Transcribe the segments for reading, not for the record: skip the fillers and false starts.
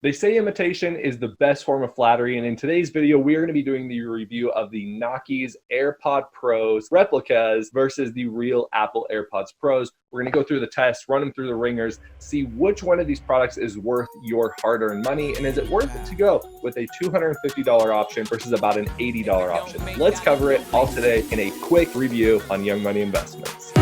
They say imitation is the best form of flattery, and in today's video, we are going to be doing the review of the Knockies AirPod Pros replicas versus the real Apple AirPods Pros. We're going to go through the test, run them through the ringers, see which one of these products is worth your hard-earned money, and is it worth it to go with a $250 option versus about an $80 option. Let's cover it all today in a quick review on Young Money Investments.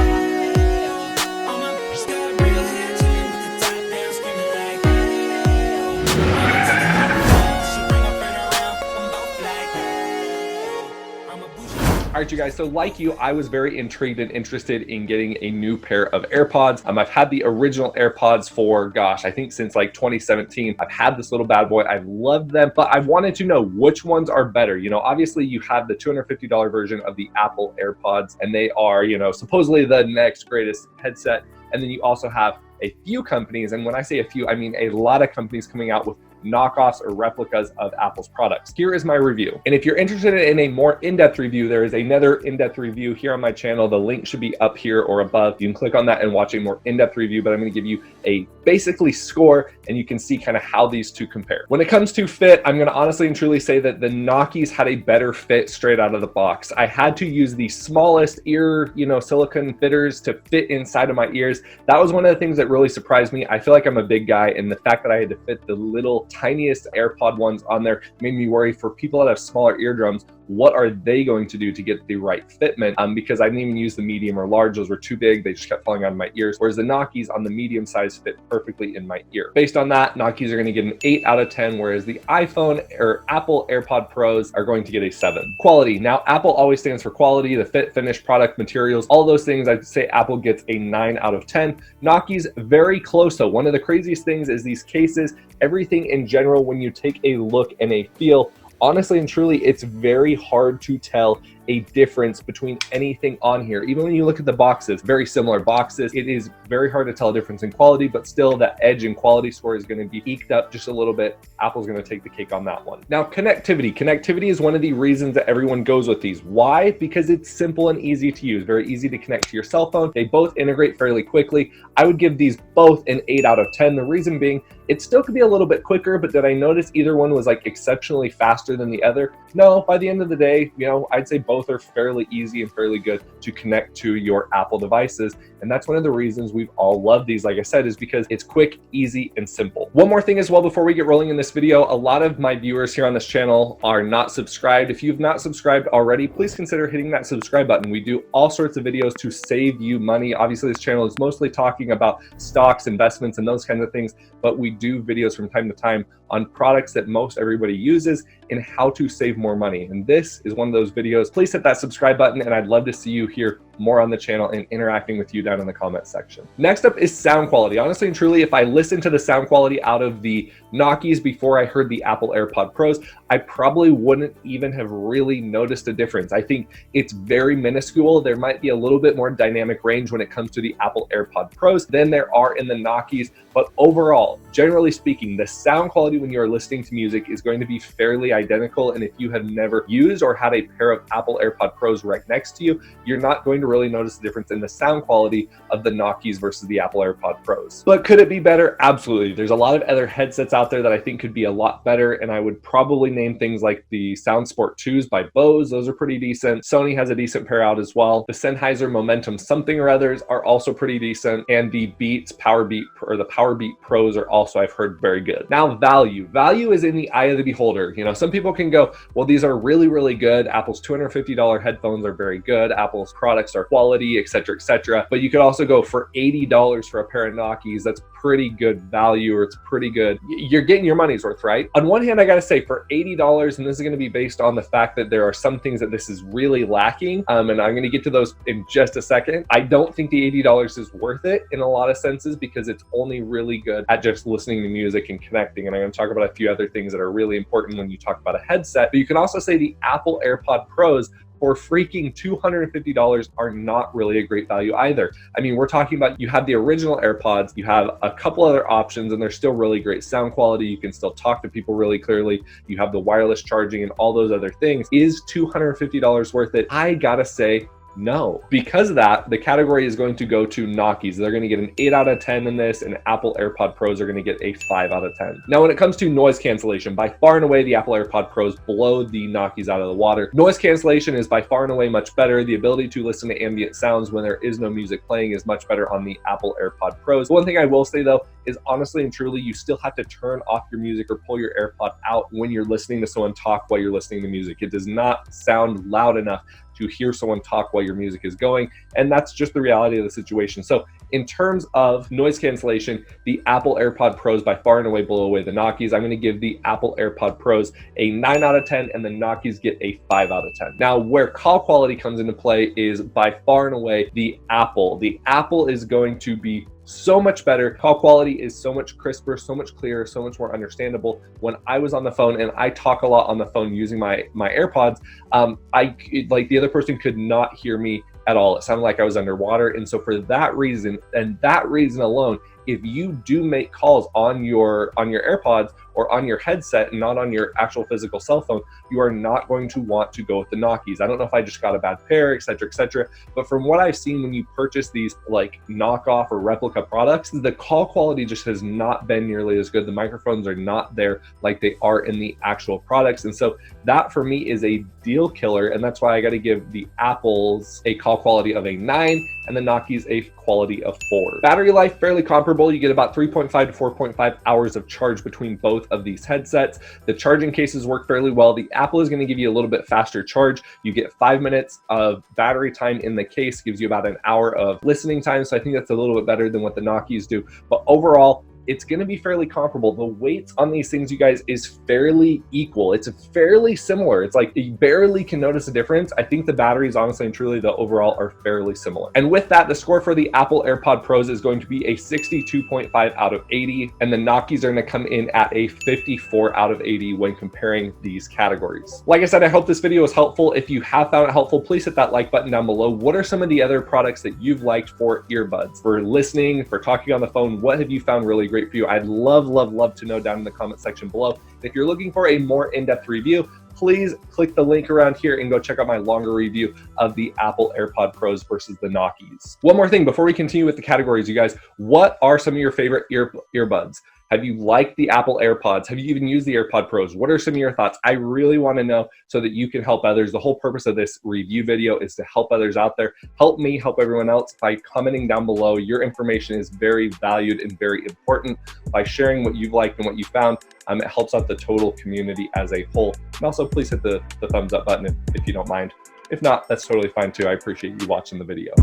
All right, you guys, so like you, I was very intrigued and interested in getting a new pair of AirPods. I've had the original AirPods for, gosh, I think since like 2017. I've had this little bad boy. I've loved them, but I wanted to know which ones are better. You know, obviously you have the $250 version of the Apple AirPods, and they are, you know, supposedly the next greatest headset. And then you also have a few companies, and when I say a few, I mean a lot of companies coming out with knockoffs or replicas of Apple's products. Here is my review. And if you're interested in a more in-depth review, there is another in-depth review here on my channel. The link should be up here or above. You can click on that and watch a more in-depth review, but I'm going to give you a basically score, and you can see kind of how these two compare. When it comes to fit, I'm going to honestly and truly say that the Knockies had a better fit straight out of the box. I had to use the smallest ear, silicone fitters to fit inside of my ears. That was one of the things that really surprised me. I feel like I'm a big guy, and the fact that I had to fit the little tiniest AirPod ones on there made me worry for people that have smaller eardrums. What are they going to do to get the right fitment? Because I didn't even use the medium or large. Those were too big. They just kept falling out of my ears. Whereas the Knockies on the medium size fit perfectly in my ear. Based on that, Knockies are going to get an 8 out of 10, whereas the iPhone or Apple AirPod Pros are going to get a 7. Quality. Now, Apple always stands for quality, the fit, finish, product, materials, all those things. I'd say Apple gets a 9 out of 10. Knockies, very close though. One of the craziest things is these cases, everything in general, when you take a look and a feel, honestly and truly, it's very hard to tell a difference between anything on here. Even when you look at the boxes, very similar boxes, it is very hard to tell a difference in quality, but still that edge and quality score is going to be eked up just a little bit. Apple's going to take the cake on that one. Now, connectivity. Connectivity is one of the reasons that everyone goes with these. Why? Because it's simple and easy to use, very easy to connect to your cell phone. They both integrate fairly quickly. I would give these both an 8 out of 10. The reason being, it still could be a little bit quicker, but did I notice either one was like exceptionally faster than the other? No, by the end of the day, I'd say both are fairly easy and fairly good to connect to your Apple devices. And that's one of the reasons we've all loved these, like I said, is because it's quick, easy, and simple. One more thing as well before we get rolling in this video, a lot of my viewers here on this channel are not subscribed. If you've not subscribed already, please consider hitting that subscribe button. We do all sorts of videos to save you money. Obviously, this channel is mostly talking about stocks, investments, and those kinds of things, but we do videos from time to time on products that most everybody uses and how to save more money. And this is one of those videos. Please hit that subscribe button, and I'd love to see you here more on the channel and interacting with you down in the comment section. Next up is sound quality. Honestly and truly, if I listened to the sound quality out of the Knockies before I heard the Apple AirPod Pros, I probably wouldn't even have really noticed a difference. I think it's very minuscule. There might be a little bit more dynamic range when it comes to the Apple AirPod Pros than there are in the Knockies, but overall, generally speaking, the sound quality when you are listening to music is going to be fairly identical. And if you have never used or had a pair of Apple AirPod Pros right next to you, you're not going to really notice the difference in the sound quality of the Knockies versus the Apple AirPod Pros. But could it be better? Absolutely. There's a lot of other headsets out there that I think could be a lot better, and I would probably name things like the SoundSport 2s by Bose. Those are pretty decent. Sony has a decent pair out as well. The Sennheiser Momentum something or others are also pretty decent, and the Beats Powerbeat or the Powerbeat Pros are also, I've heard, very good. Now, value. Value is in the eye of the beholder. Some people can go, well, these are really, really good. Apple's $250 headphones are very good. Apple's products are quality, etc., etc. But you could also go for $80 for a pair of Knockies. That's pretty good value, or it's pretty good. You're getting your money's worth, right? On one hand, I gotta say, for $80, and this is gonna be based on the fact that there are some things that this is really lacking, and I'm gonna get to those in just a second. I don't think the $80 is worth it in a lot of senses because it's only really good at just listening to music and connecting. And I'm gonna talk about a few other things that are really important when you talk about a headset. But you can also say the Apple AirPod Pros for freaking $250 are not really a great value either. I mean, we're talking about, you have the original AirPods, you have a couple other options, and they're still really great sound quality. You can still talk to people really clearly. You have the wireless charging and all those other things. Is $250 worth it? I gotta say, No. Because of that, the category is going to go to Knockies. They're going to get an 8 out of 10 in this, and Apple AirPod Pros are going to get a 5 out of 10. Now, when it comes to noise cancellation, by far and away, the Apple AirPod Pros blow the Knockies out of the water. Noise cancellation is by far and away much better. The ability to listen to ambient sounds when there is no music playing is much better on the Apple AirPod Pros. One thing I will say though is honestly and truly, you still have to turn off your music or pull your AirPod out when you're listening to someone talk while you're listening to music. It does not sound loud enough to hear someone talk while your music is going, and that's just the reality of the situation. So in terms of noise cancellation, the Apple AirPod Pros by far and away blow away the Knockies. I'm going to give the Apple AirPod Pros a 9 out of 10, and the Knockies get a 5 out of 10. Now, where call quality comes into play is by far and away the Apple. The Apple is going to be so much better. Call quality is so much crisper, so much clearer, so much more understandable. When I was on the phone, and I talk a lot on the phone using my AirPods, like the other person could not hear me at all. It sounded like I was underwater. And so for that reason, and that reason alone, if you do make calls on your AirPods or on your headset and not on your actual physical cell phone, you are not going to want to go with the Knockies. I don't know if I just got a bad pair, etc., but from what I've seen when you purchase these like knockoff or replica products, the call quality just has not been nearly as good. The microphones are not there like they are in the actual products. And so that for me is a deal killer. And that's why I got to give the Apples a call quality of a 9 and the Knockies a quality of 4. Battery life, fairly comparable. You get about 3.5 to 4.5 hours of charge between both of these headsets. The charging cases work fairly well. The Apple is going to give you a little bit faster charge. You get 5 minutes of battery time in the case, gives you about an hour of listening time. So I think that's a little bit better than what the Knockies do. But overall, it's going to be fairly comparable. The weights on these things, you guys, is fairly equal. It's fairly similar. It's like you barely can notice a difference. I think the batteries, honestly and truly, the overall are fairly similar. And with that, the score for the Apple AirPod Pros is going to be a 62.5 out of 80, and the Knockies are going to come in at a 54 out of 80 when comparing these categories. Like I said, I hope this video was helpful. If you have found it helpful, please hit that like button down below. What are some of the other products that you've liked for earbuds, for listening, for talking on the phone? What have you found really great for you? I'd love to know down in the comment section below. If you're looking for a more in-depth review, please click the link around here and go check out my longer review of the Apple AirPod Pros versus the Knockies. One more thing before we continue with the categories, you guys, what are some of your favorite earbuds? Have you liked the Apple AirPods? Have you even used the AirPod Pros? What are some of your thoughts? I really want to know so that you can help others. The whole purpose of this review video is to help others out there. Help me, help everyone else by commenting down below. Your information is very valued and very important. By sharing what you've liked and what you found, it helps out the total community as a whole. And also, please hit the thumbs up button if you don't mind. If not, that's totally fine too. I appreciate you watching the video.